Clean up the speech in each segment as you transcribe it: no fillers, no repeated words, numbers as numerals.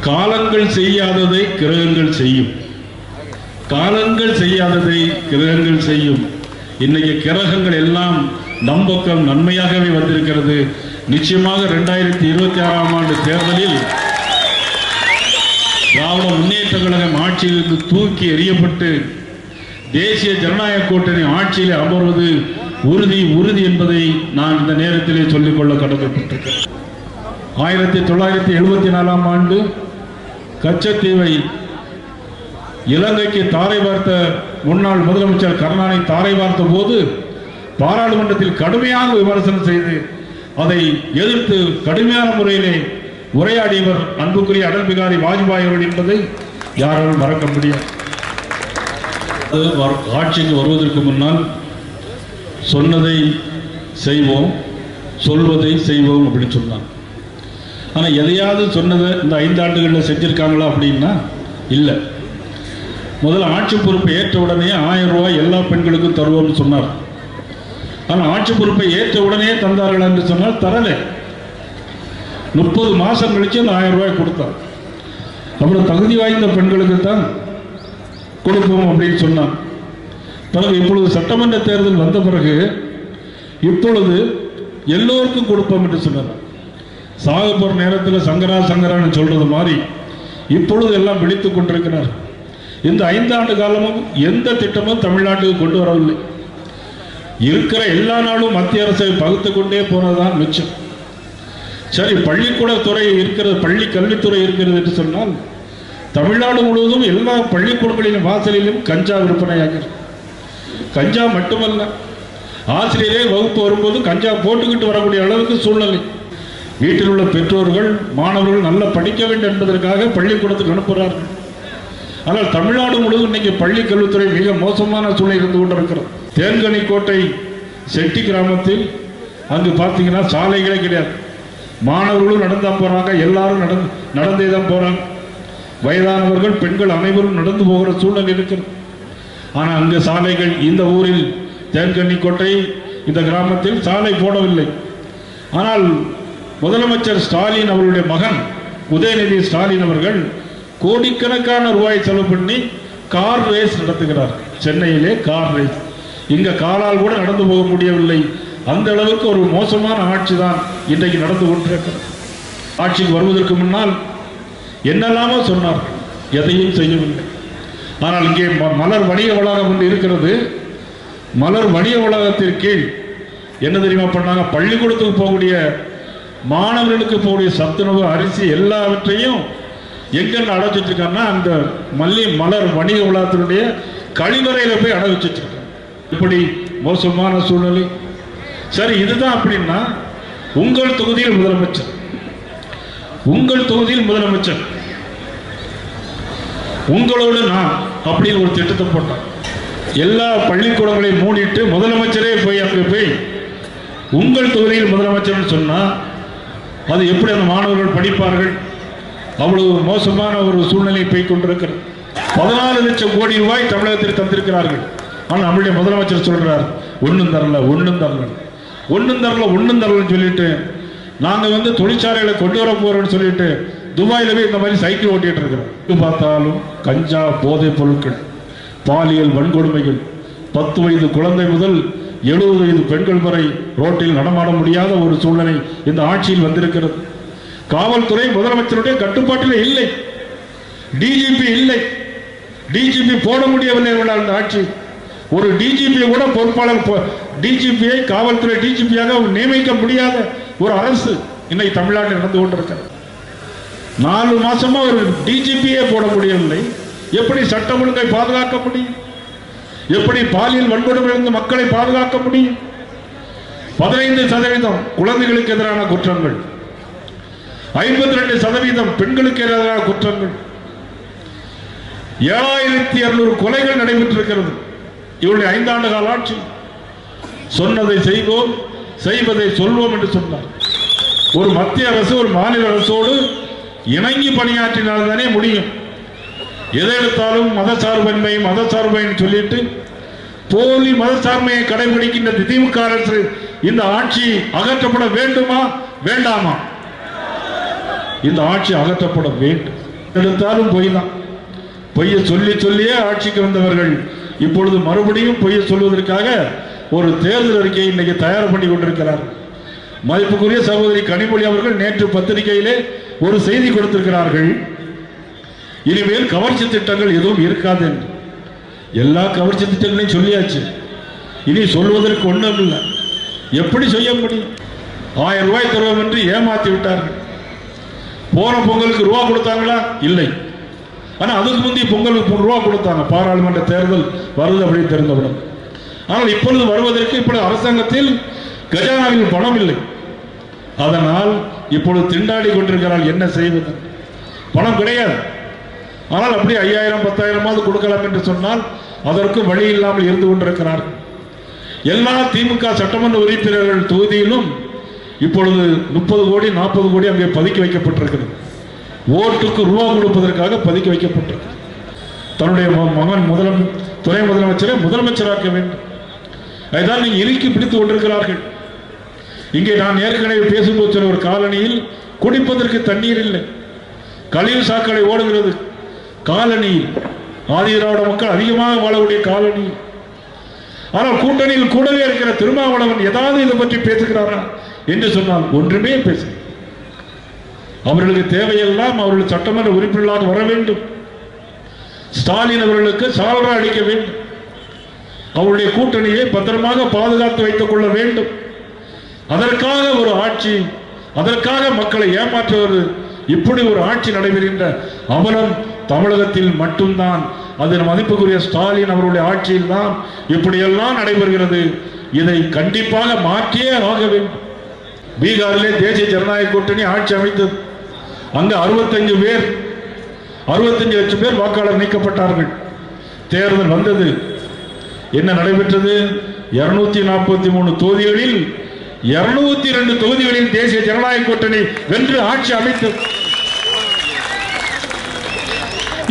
காலங்கள் செய்யாததை கிரகங்கள் செய்யும். காலங்கள் செய்யாததை கிரகங்கள் செய்யும். இன்னைக்கு கிரகங்கள் எல்லாம் நம் பக்கம் நன்மையாகவே வந்திருக்கிறது. நிச்சயமாக 2026ஆம் ஆண்டு தேர்தலில் திராவிட முன்னேற்ற கழகம் ஆட்சியிலிருந்து தூக்கி எறியப்பட்டு தேசிய ஜனநாயக கூட்டணி ஆட்சியில் அமர்வது உறுதி உறுதி என்பதை நான் இந்த நேரத்திலே சொல்லிக்கொள்ள கடமைப்பட்டிருக்கிறேன். 1974ஆம் ஆண்டு கச்சத்தீவை இலங்கைக்கு தாரை வார்த்த முன்னாள் முதலமைச்சர் கருணாநிதி தாரை வார்த்த போது பாராளுமன்றத்தில் கடுமையாக விமர்சனம் செய்து அதை எதிர்த்து கடுமையான முறையிலே உரையாடியவர் அன்புக்குரிய அடல் பிகாரி வாஜ்பாய் அவர்கள் என்பதை யாராலும் மறக்க முடியாது. ஆட்சிக்கு வருவதற்கு முன்னால் சொன்னதை செய்வோம், சொல்வதை செய்வோம் அப்படின்னு சொன்னாங்க. ஆனால் எதையாவது சொன்னதை இந்த 5 ஆண்டுகளில் செஞ்சிருக்காங்களா அப்படின்னா இல்லை. முதல்ல ஆட்சி பொறுப்பை ஏற்ற உடனே 1000 ரூபாய் எல்லா பெண்களுக்கும் தருவோம்னு சொன்னார். ஆனால் ஆட்சி பொறுப்பை ஏற்ற உடனே தந்தார்கள் என்று சொன்னால் தரலை. 30 மாதம் கழிச்சு அந்த 1000 ரூபாய் கொடுத்தார். அப்புறம் தகுதி வாய்ந்த பெண்களுக்கு தான் கொடுப்போம் அப்படின்னு சொன்னார். பிறகு இப்பொழுது சட்டமன்ற தேர்தல் வந்த பிறகு இப்பொழுது எல்லோருக்கும் கொடுப்போம் என்று சொன்னார். சாக போகிற நேரத்தில் சங்கரா சங்கரான்னு சொல்றது மாதிரி இப்பொழுது எல்லாம் விழித்துக் கொண்டிருக்கிறார். இந்த 5 ஆண்டு காலமும் எந்த திட்டமும் தமிழ்நாட்டுக்கு கொண்டு வரவில்லை. இருக்கிற எல்லா நாளும் மத்திய அரசை பகுத்து கொண்டே போனதுதான் மிச்சம். சரி, பள்ளிக்கூடத்துறை இருக்கிறது, பள்ளி கல்வித்துறை இருக்கிறது என்று சொன்னால் தமிழ்நாடு முழுவதும் எல்லா பள்ளிக்கூடங்களிலும் வாசலிலும் கஞ்சா விற்பனையாகிறது. கஞ்சா மட்டுமல்ல, ஆசிரியரே வகுப்பு வரும்போது கஞ்சா போட்டுக்கிட்டு வரக்கூடிய அளவுக்கு சூழ்நிலை. வீட்டில் உள்ள பெற்றோர்கள் மாணவர்கள் நல்லா படிக்க வேண்டும் என்பதற்காக பள்ளிக்கூடத்துக்கு அனுப்புகிறார்கள். ஆனால் தமிழ்நாடு முழுவதும் இன்னைக்கு பள்ளி கல்வித்துறை மிக மோசமான சூழ்நிலை இருந்து கொண்டிருக்கிறது. தேன்கனிக்கோட்டை செட்டி கிராமத்தில் அங்கு பார்த்தீங்கன்னா சாலைகளே கிடையாது. மாணவர்களும் நடந்தான் போறாங்க, எல்லாரும் நடந்தே தான் போறாங்க. வயதானவர்கள் பெண்கள் அனைவரும் நடந்து போகிற சூழ்நிலை இருக்கிறது. ஆனால் அங்கு சாலைகள், இந்த ஊரில் தேன்கனிக்கோட்டை இந்த கிராமத்தில் சாலை போடவில்லை. ஆனால் முதலமைச்சர் ஸ்டாலின் அவருடைய மகன் உதயநிதி ஸ்டாலின் அவர்கள் கோடிக்கணக்கான ரூபாய் செலவு பண்ணி கார் ரேஸ் நடத்துகிறார். சென்னையிலே கார் ரேஸ். இங்க காலால் கூட நடந்து போக முடியவில்லை. அந்த அளவுக்கு ஒரு மோசமான ஆட்சி தான் இன்றைக்கு நடந்து கொண்டிருக்கிறது. ஆட்சிக்கு வருவதற்கு முன்னால் என்னெல்லாமோ சொன்னார், எதையும் செய்யவில்லை. ஆனால் இங்கே மலர் வணிக வளாகம் ஒன்று இருக்கிறது. மலர் வணிக வளாகத்திற்கு கீழ் என்ன தெரியுமா பண்ணாங்க? பள்ளிக்கூடத்துக்கு போகக்கூடிய மாணவர்களுக்கு போகக்கூடிய சத்துணவு, அரிசி எல்லாவற்றையும் எங்கென்னு அடைச்சிட்டு இருக்காங்கன்னா அந்த மலர் வணிக வளாகத்தினுடைய கழிவறையில் போய் அடை வச்சுட்டு இருக்காங்க. இப்படி மோசமான சூழ்நிலை. சரி, இதுதான் அப்படின்னா உங்கள் தொகுதியில் முதலமைச்சர், உங்கள் தொகுதியில் முதலமைச்சர் உங்களோடு நான் அப்படின்னு ஒரு திட்டத்தை போட்டான். எல்லா பள்ளிக்கூடங்களையும் மூடிட்டு முதலமைச்சரே போய் அங்கே போய் உங்கள் தொகுதியில் முதலமைச்சர்னு சொன்னா அது எப்படி அந்த மாணவர்கள் படிப்பார்கள்? அவ்வளவு மோசமான ஒரு சூழ்நிலை போய் கொண்டிருக்கிறது. 14 லட்சம் கோடி ரூபாய் தமிழகத்தில் தந்திருக்கிறார்கள். ஆனால் நம்மளுடைய முதலமைச்சர் சொல்றார், ஒன்றும் தரல, ஒன்றும் தரல, ஒன்றும் தரல, ஒன்றும் தரலன்னு சொல்லிட்டு நாங்கள் தொழிற்சாலைகளை கொண்டு வர போறோம்னு சொல்லிட்டு துபாயில் போய் இந்த மாதிரி சைக்கிள் ஓட்டிட்டு இருக்கிறோம். பார்த்தாலும் கஞ்சா, போதைப் பொருட்கள், பாலியல் வன்கொடுமைகள், 10 வயது குழந்தை முதல் 70 வயது பெண்கள் வரை ரோட்டில் நடமாட முடியாத ஒரு சூழ்நிலை இந்த ஆட்சியில் வந்திருக்கிறது. காவல்துறை முதலமைச்சருடைய கட்டுப்பாட்டில் இல்லை. டிஜிபி இல்லை. டிஜிபி போட முடியவில்லை இந்த ஆட்சி. ஒரு டிஜிபி கூட பொறுப்பாளர், டிஜிபியை காவல்துறை டிஜிபியாக நியமிக்க முடியாத ஒரு அரசு இன்னைக்கு தமிழ்நாட்டில் நடந்து கொண்டிருக்கிறது. 4 மாசமா ஒரு டிஜிபியே போட முடியவில்லை. எப்படி சட்டம் ஒழுங்கை பாதுகாக்க முடியும்? எப்படி பாலியல் வன்கொடுமையிலிருந்து மக்களை பாதுகாக்க முடியும்? 15% குழந்தைகளுக்கு எதிரான குற்றங்கள், 52% பெண்களுக்கு எதிரான குற்றங்கள், 7200 கொலைகள் நடைபெற்றிருக்கிறது இவருடைய 5 ஆண்டு கால ஆட்சி. சொன்னதை செய்வோம், செய்வதை சொல்வோம் என்று சொன்னார். ஒரு மத்திய அரசு ஒரு மாநில அரசோடு இணங்கி பணியாற்றினால்தானே முடியும். எதை எடுத்தாலும் மதசார்பன்மை மதசார்பைன்னு சொல்லிட்டு போலி மதசார்மையை கடைபிடிக்கின்ற திமுக அரசு இந்த ஆட்சி அகற்றப்பட வேண்டுமா வேண்டாமா? இந்த ஆட்சி அகற்றப்பட வேண்டும். எடுத்தாலும் பொய் தான். பொய்யை சொல்லி சொல்லியே ஆட்சிக்கு வந்தவர்கள் இப்பொழுது மறுபடியும் பொய்யை சொல்வதற்காக ஒரு தேர்தல் அறிக்கையை இன்னைக்கு தயார் பண்ணி கொண்டிருக்கிறார். மதிப்புக்குரிய சகோதரி கனிமொழி அவர்கள் நேற்று பத்திரிகையிலே ஒரு செய்தி கொடுத்திருக்கிறார்கள். இனிமேல் கவர்ச்சி திட்டங்கள் எதுவும் இருக்காது என்று. எல்லா கவர்ச்சி திட்டங்களையும் சொல்லியாச்சு, இனி சொல்வதற்கு ஒன்றும் இல்லை. எப்படி செய்ய முடியும்? 1000 ரூபாய் தருவோம் என்று ஏமாத்தி விட்டார்கள். போன பொங்கலுக்கு ரூபா கொடுத்தாங்களா? இல்லை. ஆனால் அதுக்கு முந்தைய பொங்கலுக்கு ரூபா கொடுத்தாங்க. பாராளுமன்ற தேர்தல் வருது அப்படின்னு தெரிந்தவுடன். ஆனால் இப்பொழுது வருவதற்கு இப்பொழுது அரசாங்கத்தில் கஜானாவில் பணம் இல்லை. அதனால் இப்பொழுது திண்டாடி கொண்டிருக்கிறார்கள், என்ன செய்வது? பணம் கிடையாது. ஆனால் அப்படி 5000 10,000 கொடுக்கலாம் என்று சொன்னால் அதற்கு வழி இல்லாமல் இருந்து கொண்டிருக்கிறார்கள். எல்லா திமுக சட்டமன்ற உறுப்பினர்கள் தொகுதியிலும் இப்பொழுது 30 கோடி 40 கோடி அங்கே பதுக்கி வைக்கப்பட்டிருக்கிறது. ஓட்டுக்கு ரூபா கொடுப்பதற்காக பதுக்கி வைக்கப்பட்டிருக்கிறது. தன்னுடைய மகன் துணை முதலமைச்சரை முதலமைச்சராக்க வேண்டும். அதுதான் நீங்க இறுக்கி பிடித்துக் கொண்டிருக்கிறார்கள். இங்கே நான் ஏற்கனவே பேசும்போது சொன்ன ஒரு காலனியில் குடிப்பதற்கு தண்ணீர் இல்லை, கழிவு சாக்கடை ஓடுகிறது காலனியில். ஆதி திராவிட மக்கள் அதிகமாக வாழக்கூடிய காலனி. ஆனால் கூட்டணியில் கூடவே இருக்கிற திருமாவளவன் ஏதாவது இதை பற்றி பேசுகிறாரா என்று சொன்னால் ஒன்றுமே பேச. அவர்களுக்கு தேவையெல்லாம் அவர்கள் சட்டமன்ற உறுப்பினர்களாக வர வேண்டும். ஸ்டாலின் அவர்களுக்கு சால்ரா அளிக்க வேண்டும். அவருடைய கூட்டணியை பத்திரமாக பாதுகாத்து வைத்துக் கொள்ள வேண்டும். அதற்காக ஒரு ஆட்சி, அதற்காக மக்களை ஏமாற்றுவது, இப்படி ஒரு ஆட்சி நடைபெறுகின்ற அவலம் தமிழகத்தில் மட்டும்தான். அது மதிப்புக்குரிய ஸ்டாலின் அவருடைய ஆட்சியில் தான் இப்படியெல்லாம் நடைபெறுகிறது. இதை கண்டிப்பாக மாற்றியே ஆக வேண்டும். பீகாரிலே தேசிய ஜனநாயக கூட்டணி ஆட்சி அமைத்தது. அங்கு 65 லட்சம் பேர் வாக்காளர் நீக்கப்பட்டார்கள். தேர்தல் வந்தது. என்ன நடைபெற்றது? 243 தொகுதிகளில் 202 தொகுதிகளில் தேசிய ஜனநாயக கூட்டணி வென்று ஆட்சி அமைத்தது.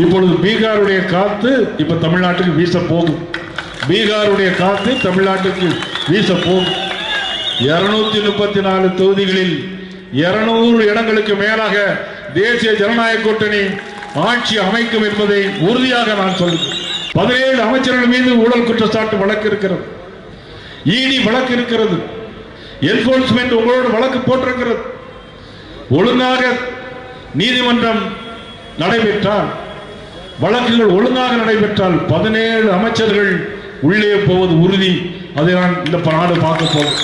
இப்பொழுது பீகாருடைய காத்து இப்ப தமிழ்நாட்டுக்கு வீச போகும். பீகாருடைய காத்து தமிழ்நாட்டுக்கு வீச போகும். 234 தொகுதிகளில் 200 இடங்களுக்கு மேலாக தேசிய ஜனநாயக கூட்டணி ஆட்சி அமைக்கும் என்பதை உறுதியாக நான் சொல்லுகிறேன். 17 அமைச்சர்கள் மீது ஊழல் குற்றச்சாட்டு வழக்கு இருக்கிறது. இடி வழக்கு இருக்கிறது. என்போர்ஸ்மெண்ட் உங்களோடு வழக்கு போட்டிருக்கிறது. ஒழுங்காக நீதிமன்றம் நடைபெற்றால், வழக்குகள் ஒழுங்காக நடைபெற்றால் 17 அமைச்சர்கள் உள்ளே போவது உறுதி. அதை நான் இந்த நாடு பார்க்க போகிறேன்.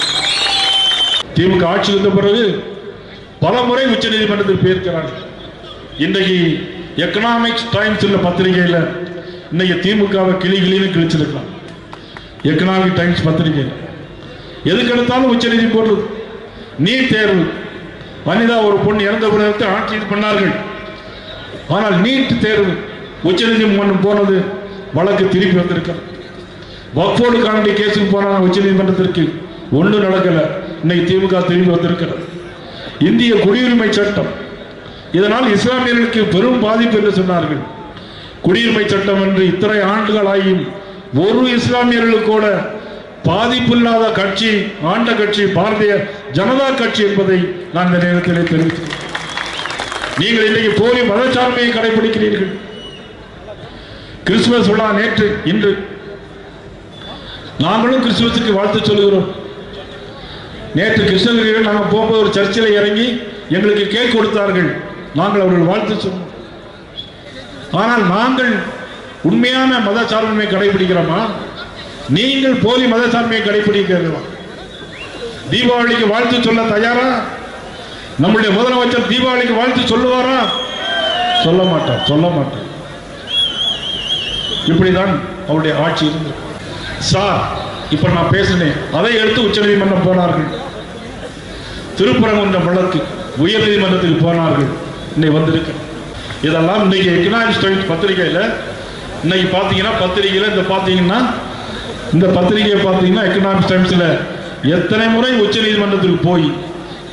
திமுக ஆட்சி வந்த பிறகு பல முறை உச்ச நீதிமன்றத்தில் போயிருக்கிறார்கள். இன்றைக்கு எக்கனாமிக்ஸ் டைம்ஸ் உள்ள பத்திரிகையில் இன்னைக்கு திமுகவை கிளின்னு கிழிச்சிருக்கலாம். எக்கனாமிக் டைம்ஸ் பத்திரிகையில் எதுக்கு எடுத்தாலும் உச்ச நீதி போடுறது. நீட் தேர்வு, வனிதா ஒரு பொண்ணு இறந்த பிறகு ஆட்சி பண்ணார்கள். ஆனால் நீட் தேர்வு உச்ச நீதிமன்றம் போனது, வழக்கு திருப்பி வந்திருக்கிறது. வக்ஃபோர்டு காணொலி கேஸுக்கு போனாங்க உச்ச நீதிமன்றத்திற்கு, ஒன்றும் நடக்கல. இன்னைக்கு திமுக திரும்பி வந்திருக்கிறது. இந்திய குடியுரிமை சட்டம், இதனால் இஸ்லாமியர்களுக்கு பெரும் பாதிப்பு என்று சொன்னார்கள். குடியுரிமை சட்டம் என்று இத்தனை ஆண்டுகள் ஆகியும் ஒரு இஸ்லாமியர்களுக்கு கூட பாதிப்பில்லாத கட்சி, ஆண்ட கட்சி பாரதிய ஜனதா கட்சி என்பதை நான் இந்த நேரத்திலே தெரிவித்தேன். நீங்கள் இன்றைக்கு போலி மதச்சார்பையை கடைபிடிக்கிறீர்கள். கிறிஸ்துமஸ் விழா நேற்று, இன்று நாங்களும் கிறிஸ்துமஸுக்கு வாழ்த்து சொல்லுகிறோம். நேற்று கிருஷ்ணகிரியில் நாங்கள் போகும்போது ஒரு சர்ச்சில் இறங்கி எங்களுக்கு கேக் கொடுத்தார்கள். நாங்கள் அவர்கள் வாழ்த்து சொன்னோம். ஆனால் நாங்கள் உண்மையான மதச்சார்பின்மை கடைபிடிக்கிறோமா? நீங்கள் போலி மதச்சார்பின்மையை கடைபிடிக்கிறீர்களா? தீபாவளிக்கு வாழ்த்து சொல்ல தயாரா? நம்முடைய முதலமைச்சர் தீபாவளிக்கு வாழ்த்து சொல்லுவாரா? சொல்ல மாட்டார், சொல்ல மாட்டார். இப்படிதான் அவருடைய ஆட்சி இருந்தது. சார், இப்ப நான் பேசினேன், அதை எடுத்து உச்ச நீதிமன்றம் போனார்கள். திருப்பரங்குன்றம் வழக்கு உயர் நீதிமன்றத்துக்கு போனார்கள். இன்னைக்கு வந்திருக்கு. இதெல்லாம் இன்னைக்கு எக்கனாமிக்ஸ் டைம்ஸ் பத்திரிகையில் இன்னைக்கு பார்த்தீங்கன்னா, பத்திரிகையில் இந்த பத்திரிகையை பார்த்தீங்கன்னா எக்கனாமிக்ஸ் டைம்ஸில் எத்தனை முறை உச்ச நீதிமன்றத்துக்கு போய்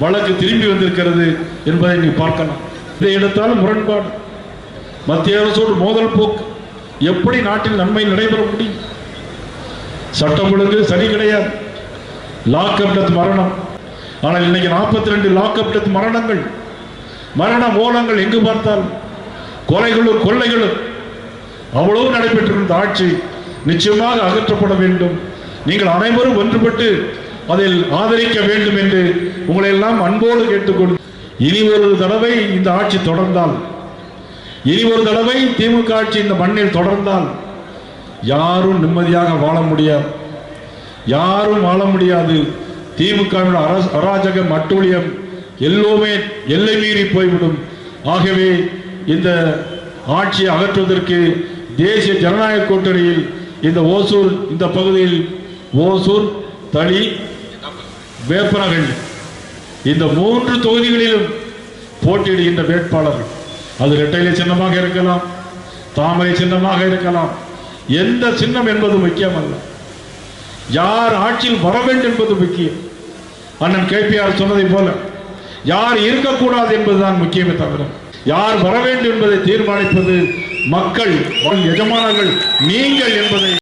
வழக்கு திரும்பி வந்திருக்கிறது என்பதை நீ பார்க்கலாம். இதை எடுத்தாலும் முரண்பாடு, மத்திய அரசோடு மோதல் போக்கு, எப்படி நாட்டில் நன்மை நடைபெற முடியும்? சட்டம் ஒழுங்கு சரி கிடையாது. லாக்அப் டெத் மரணம். ஆனால் இன்னைக்கு 42 லாக்அப் டெத் மரணங்கள், மரண மூலங்கள் எங்கு பார்த்தால் கொலைகளும் கொள்ளைகளும் அவ்வளவு நடைபெற்றிருந்த ஆட்சி நிச்சயமாக அகற்றப்பட வேண்டும். நீங்கள் அனைவரும் ஒன்றுபட்டு அதில் ஆதரிக்க வேண்டும் என்று உங்களை எல்லாம் அன்போடு கேட்டுக்கொண்டு, இனி ஒரு தடவை இந்த ஆட்சி தொடர்ந்தால், இனி ஒரு தடவை திமுக ஆட்சி இந்த மண்ணில் தொடர்ந்தால் யாரும் நிம்மதியாக வாழ முடியாது. யாரும் வாழ முடியாது. திமுக அராஜகம் அட்டூழியம் எல்லோருமே எல்லை மீறி போய்விடும். ஆகவே இந்த ஆட்சியை அகற்றுவதற்கு தேசிய ஜனநாயக கூட்டணியில் இந்த ஓசூர், இந்த பகுதியில் ஓசூர், தளி, வேப்பனஹள்ளி இந்த 3 தொகுதிகளிலும் போட்டியிடுகின்ற வேட்பாளர்கள், அது இரட்டைலை சின்னமாக இருக்கலாம், தாமரை சின்னமாக இருக்கலாம், எந்த சின்னம் என்பது முக்கியமல்ல. யார் ஆட்சியில் வர வேண்டும் என்பது முக்கியம். அண்ணன் கேபிஆர் சொன்னதை போல யார் இருக்கக்கூடாது என்பதுதான் முக்கியமே தவிர யார் வர வேண்டும் என்பதை தீர்மானிப்பது மக்கள், எஜமானர்கள் நீங்கள் என்பதை